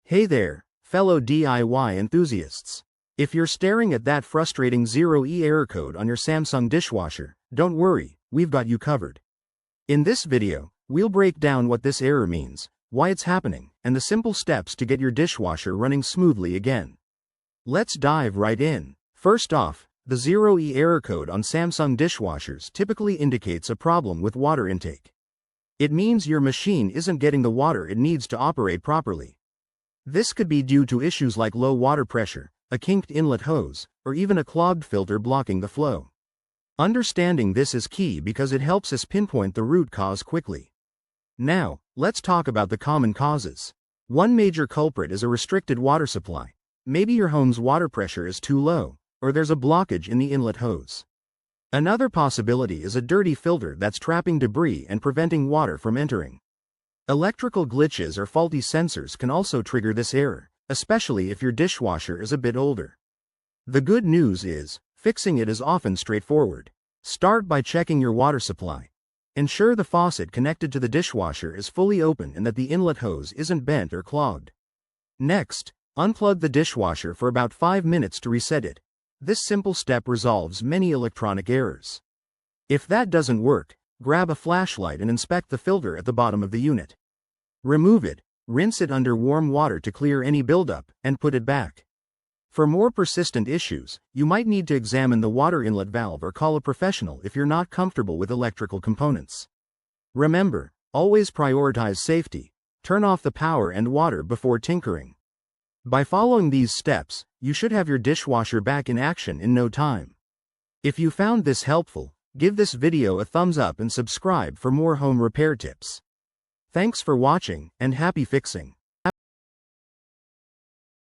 Hey there, fellow DIY enthusiasts. If you're staring at that frustrating 0E error code on your Samsung dishwasher, don't worry, we've got you covered. In this video, we'll break down what this error means, why it's happening, and the simple steps to get your dishwasher running smoothly again. Let's dive right in. First off, the 0E error code on Samsung dishwashers typically indicates a problem with water intake. It means your machine isn't getting the water it needs to operate properly. This could be due to issues like low water pressure, a kinked inlet hose, or even a clogged filter blocking the flow. Understanding this is key because it helps us pinpoint the root cause quickly. Now, let's talk about the common causes. One major culprit is a restricted water supply. Maybe your home's water pressure is too low, or there's a blockage in the inlet hose. Another possibility is a dirty filter that's trapping debris and preventing water from entering. Electrical glitches or faulty sensors can also trigger this error, especially if your dishwasher is a bit older. The good news is, fixing it is often straightforward. Start by checking your water supply. Ensure the faucet connected to the dishwasher is fully open and that the inlet hose isn't bent or clogged. Next, unplug the dishwasher for about 5 minutes to reset it. This simple step resolves many electronic errors. If that doesn't work, grab a flashlight and inspect the filter at the bottom of the unit. Remove it, rinse it under warm water to clear any buildup, and put it back. For more persistent issues, you might need to examine the water inlet valve or call a professional if you're not comfortable with electrical components. Remember, always prioritize safety. Turn off the power and water before tinkering. By following these steps, you should have your dishwasher back in action in no time. If you found this helpful, give this video a thumbs up and subscribe for more home repair tips. Thanks for watching, and happy fixing.